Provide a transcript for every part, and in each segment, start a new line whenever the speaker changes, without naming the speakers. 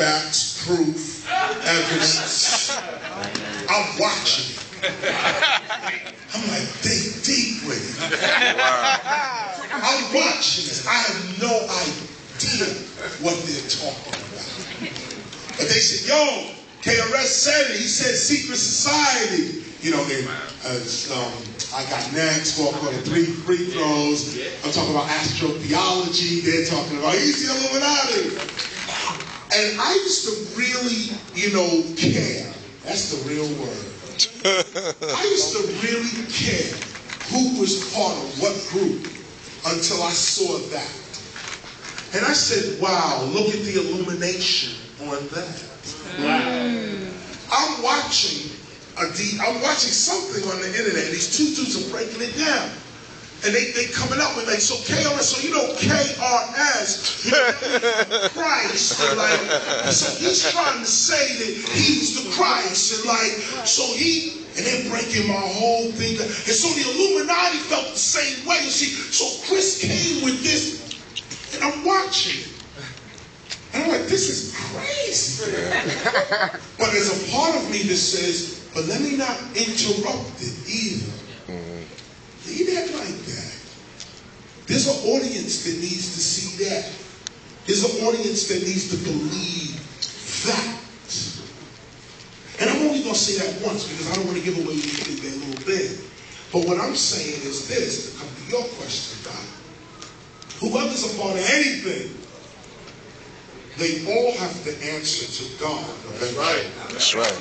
facts, proof, evidence. I'm watching it. I'm like, they deep with it. I'm watching this. I have no idea what they're talking about. But they said, yo, KRS said it. He said secret society. You know, I got next, walk on the 3 free throws. I'm talking about astrotheology. They're talking about he's the Illuminati. And I used to really, care. That's the real word. I used to really care who was part of what group until I saw that. And I said, wow, look at the illumination on that. Wow. I'm watching something on the internet. These two dudes are breaking it down. And they coming up with so KRS, so KRS, Christ, and so he's trying to say that he's the Christ, and they're breaking my whole thing down. And so the Illuminati felt the same way. So Chris came with this, and I'm watching it. And I'm like, this is crazy. But there's a part of me that says, but let me not interrupt it either. Leave that like that. There's an audience that needs to see that. There's an audience that needs to believe that. And I'm only going to say that once because I don't want to give away anything there a little bit. But what I'm saying is this, to come to your question, Doc. Whoever's a part of anything, they all have to answer to God. That's right.
That's right.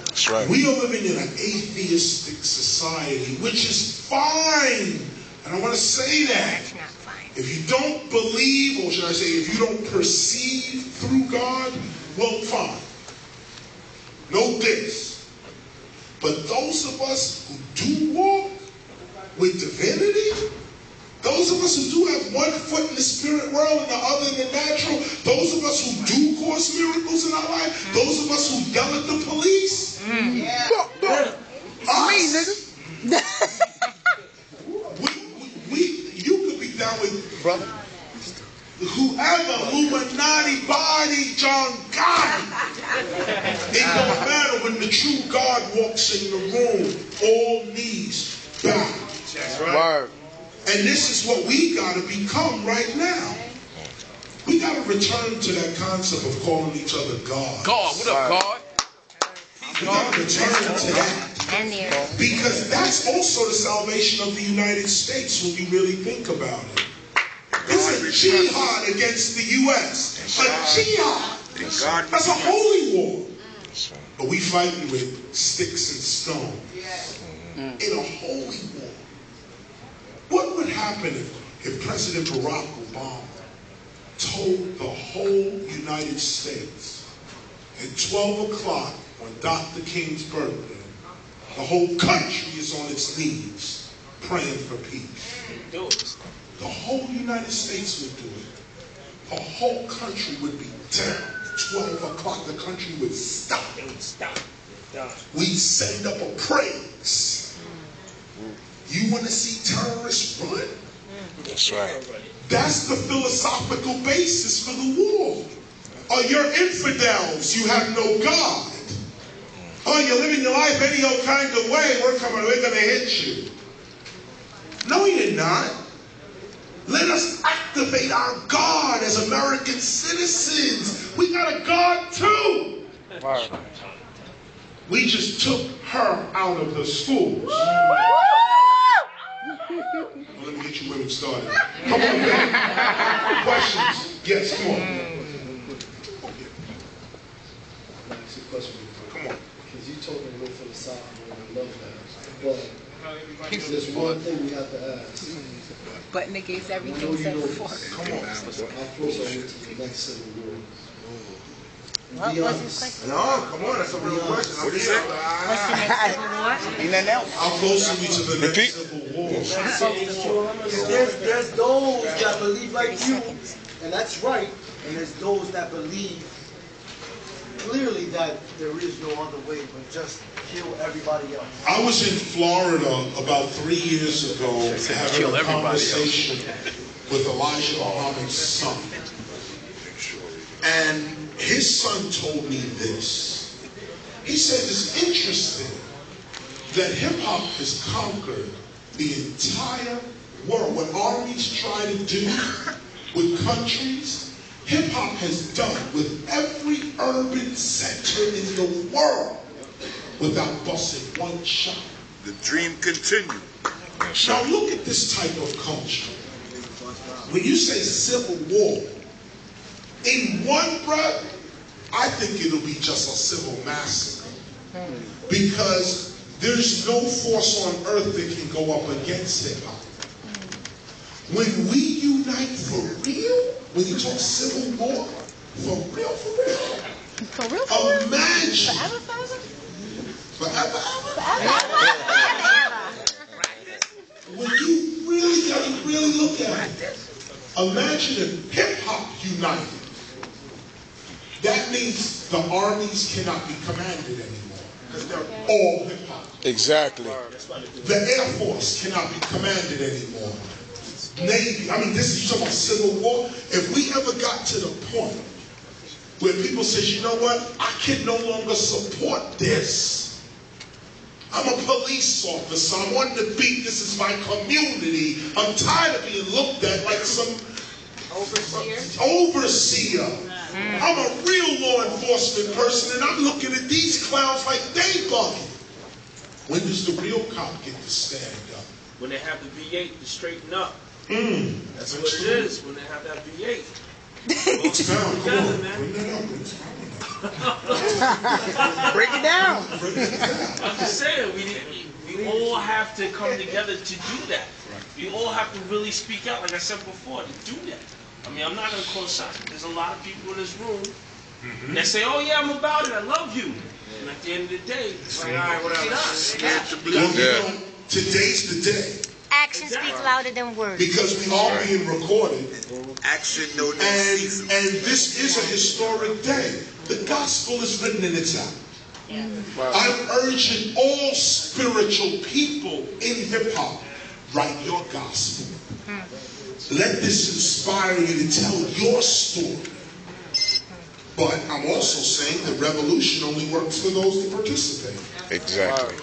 That's right.
We are living in an atheistic society, which is fine. And I want to say that.
It's not fine.
If you don't believe, or should I say, if you don't perceive through God, well, fine. No diss. But those of us who do walk with divinity, those of us who do have one foot in the spirit world and the other in the natural, those of us who do cause miracles in our life, those of us who yell at the police, you could be down with brother, whoever, Illuminati, body, John Gotti. It don't matter when the true God walks in the room, all knees bow. That's right. Word. And this is what we got to become right now. We got to return to that concept of calling each other God.
God, what up, God?
We got to return to that. Because that's also the salvation of the United States when you really think about it. It's a jihad against the U.S. A jihad. That's a holy war. But we fighting with sticks and stones in a holy war. What would happen if President Barack Obama told the whole United States at 12 o'clock on Dr. King's birthday, the whole country is on its knees praying for peace? The whole United States would do it. The whole country would be down. 12 o'clock, the country would stop. It would stop. We'd send up a praise. You want to see terrorists run?
That's right.
That's the philosophical basis for the war. Oh, you're infidels. You have no God. Oh, you're living your life any old kind of way. We're going to hit you. No, you're not. Let us activate our God as American citizens. We got a God too. Wow. We just took her out of the schools. Well, let me get you women started. Come on, baby. Questions? Yes, come on.
That's a question.
Come on.
Because you told me to go for the side, and I love that. But there's one thing we have to ask.
But negates everything said before.
Come on.
I'll force our way to the next civil war.
What was his question?
No, come on, that's a real question.
What did you say?
What's the next civil war?
Ain't nothing else.
How close are we to the next civil war?
There's those that believe like you, and that's right, and there's those that believe clearly that there is no other way but just kill everybody else.
I was in Florida about 3 years ago having a conversation with Elijah Muhammad's son. And his son told me this. He said it's interesting that hip-hop has conquered the entire world. What armies try to do with countries, hip-hop has done with every urban center in the world without busting one shot.
The dream continues.
Now look at this type of culture. When you say civil war, in one breath, I think it'll be just a civil massacre. Because there's no force on earth that can go up against hip-hop. When we unite for real, when you talk civil war, for real, imagine. Forever? When you really look at it, imagine if hip-hop united. That means the armies cannot be commanded anymore, because they're all hip-hop.
Exactly.
The Air Force cannot be commanded anymore. Navy, I mean, this is talking about civil war. If we ever got to the point where people say, you know what, I can no longer support this. I'm a police officer. I want to be, this is my community. I'm tired of being looked at like some overseer. I'm a real law enforcement person, and I'm looking at these clowns like they bugging. When does the real cop get to stand up?
When they have the V8 to straighten up. That's what it is, when they have that V8.
Books down, come on.
Man.
Bring that up.
Break it down.
I'm just saying, we all have to come together to do that. We all have to really speak out, like I said before, to do that. I mean, I'm not going to call shots. There's a lot of people in this room that say, oh yeah, I'm about it, I love you. And at the end of the day, it's like, all right, whatever.
Today's the day.
Actions speak louder than words.
Because we are being recorded.
Action no
And this is a historic day. The gospel is written and it's out. I'm urging all spiritual people in hip-hop, write your gospel. Let this inspire you to tell your story. But I'm also saying that revolution only works for those that participate.
Exactly.